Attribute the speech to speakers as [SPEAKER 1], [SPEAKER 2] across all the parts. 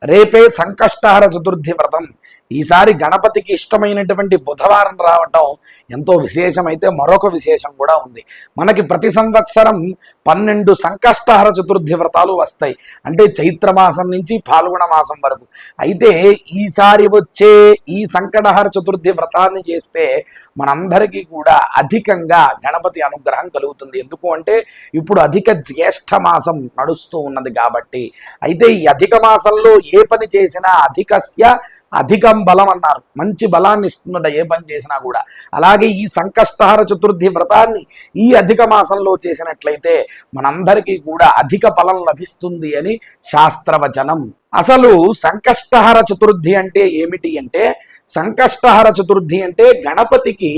[SPEAKER 1] రేపే సంకష్టహర చతుర్థి వ్రతం. ఈసారి గణపతికి ఇష్టమైనటువంటి బుధవారం రావటం ఎంతో విశేషమైతే మరొక విశేషం కూడా ఉంది. మనకి ప్రతి సంవత్సరం 12 సంకష్టహర చతుర్థి వ్రతాలు వస్తాయి. అంటే చైత్రమాసం నుంచి పాల్గొన మాసం వరకు. అయితే ఈసారి వచ్చే ఈ సంకటహర చతుర్థి వ్రతాన్ని చేస్తే మనందరికీ కూడా అధికంగా గణపతి అనుగ్రహం కలుగుతుంది. ఎందుకు అంటే ఇప్పుడు అధిక జ్యేష్ఠ మాసం నడుస్తూ ఉన్నది కాబట్టి. అయితే ఈ అధిక మాసంలో ఏ పని చేసినా అధికస్య అధికం బలం అన్నారు. మంచి బలాన్ని ఇస్తుందట ఏ పని చేసినా కూడా. అలాగే ఈ సంకష్టహర చతుర్థి వ్రతాన్ని ఈ అధిక మాసంలో చేసినట్లయితే మనందరికీ కూడా అధిక ఫలం లభిస్తుంది అని శాస్త్రవచనం. అసలు సంకష్టహర చతుర్థి అంటే ఏమిటి అంటే, సంకష్టహర చతుర్థి అంటే గణపతికి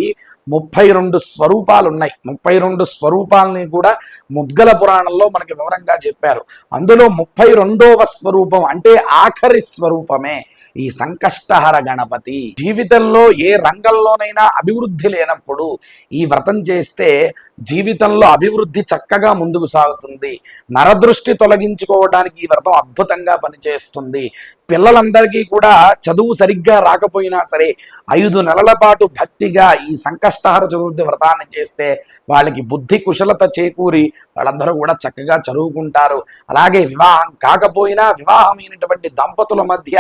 [SPEAKER 1] 32 స్వరూపాలు ఉన్నాయి. 32 స్వరూపాలని కూడా ముద్గల పురాణంలో మనకి వివరంగా చెప్పారు. అందులో 32వ స్వరూపం అంటే ఆఖరి స్వరూపమే ఈ సంకష్టహర గణపతి. జీవితంలో ఏ రంగంలోనైనా అభివృద్ధి లేనప్పుడు ఈ వ్రతం చేస్తే జీవితంలో అభివృద్ధి చక్కగా ముందుకు సాగుతుంది. నరదృష్టి తొలగించుకోవడానికి ఈ వ్రతం అద్భుతంగా పనిచేస్తుంది. పిల్లలందరికీ కూడా చదువు సరిగ్గా రాకపోయినా సరే 5 నెలల పాటు భక్తిగా ఈ సంకష్టహర చతుర్థి వ్రతాన్ని చేస్తే వాళ్ళకి బుద్ధి కుశలత చేకూరి వాళ్ళందరూ కూడా చక్కగా చదువుకుంటారు. అలాగే వివాహం కాకపోయినా వివాహమైనటువంటి దంపతుల మధ్య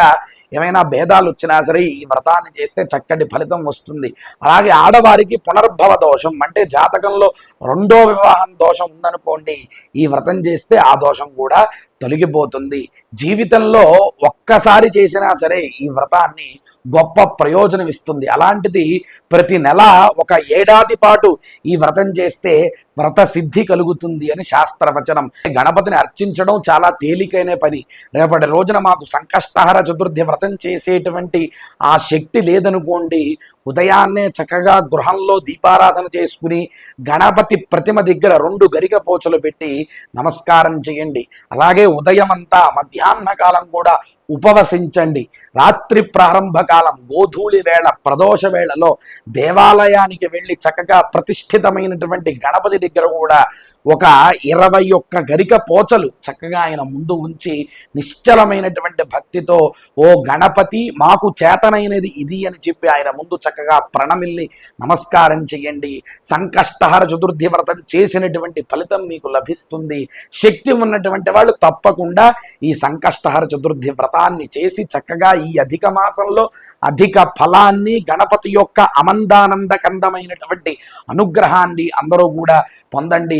[SPEAKER 1] ఏమైనా భేదాలు వచ్చినా సరే ఈ వ్రతాన్ని చేస్తే చక్కటి ఫలితం వస్తుంది. అలాగే ఆడవారికి పునర్భవ దోషం అంటే జాతకంలో 2వ వివాహం దోషం ఉందనుకోండి, ఈ వ్రతం చేస్తే ఆ దోషం కూడా తొలగిపోతుంది. జీవితంలో ఒక్కసారి చేసినా సరే ఈ వ్రతాన్ని గొప్ప ప్రయోజనం ఇస్తుంది. అలాంటిది ప్రతి నెల 1 ఏడాది పాటు ఈ వ్రతం చేస్తే వ్రత సిద్ధి కలుగుతుంది అని శాస్త్రవచనం. గణపతిని అర్చించడం చాలా తేలికైన పని. రేపటి రోజున మాకు సంకష్టహర చతుర్థి వ్రతం చేసేటువంటి ఆ శక్తి లేదనుకోండి, ఉదయాన్నే చక్కగా గృహంలో దీపారాధన చేసుకుని గణపతి ప్రతిమ దగ్గర 2 గరిక పోచలు పెట్టి నమస్కారం చేయండి. అలాగే ఉదయమంతా మధ్యాహ్న కాలం కూడా ఉపవసించండి. రాత్రి ప్రారంభ కాలం గోధూళి వేళ ప్రదోష వేళలో దేవాలయానికి వెళ్ళి చక్కగా ప్రతిష్ఠితమైనటువంటి గణపతి దగ్గర కూడా ఒక 21 గరిక పోచలు చక్కగా ఆయన ముందు ఉంచి నిశ్చలమైనటువంటి భక్తితో ఓ గణపతి మాకు చేతనైనది ఇది అని చెప్పి ఆయన ముందు చక్కగా ప్రణమిల్లి నమస్కారం చేయండి. సంకష్టహర చతుర్థి వ్రతం చేసినటువంటి ఫలితం మీకు లభిస్తుంది. శక్తి ఉన్నటువంటి వాళ్ళు తప్పకుండా ఈ సంకష్టహర చతుర్థి వ్రతాన్ని చేసి చక్కగా ఈ అధిక మాసంలో అధిక ఫలాన్ని గణపతి యొక్క అమందానందకందమైనటువంటి అనుగ్రహాన్ని అందరూ కూడా పొందండి.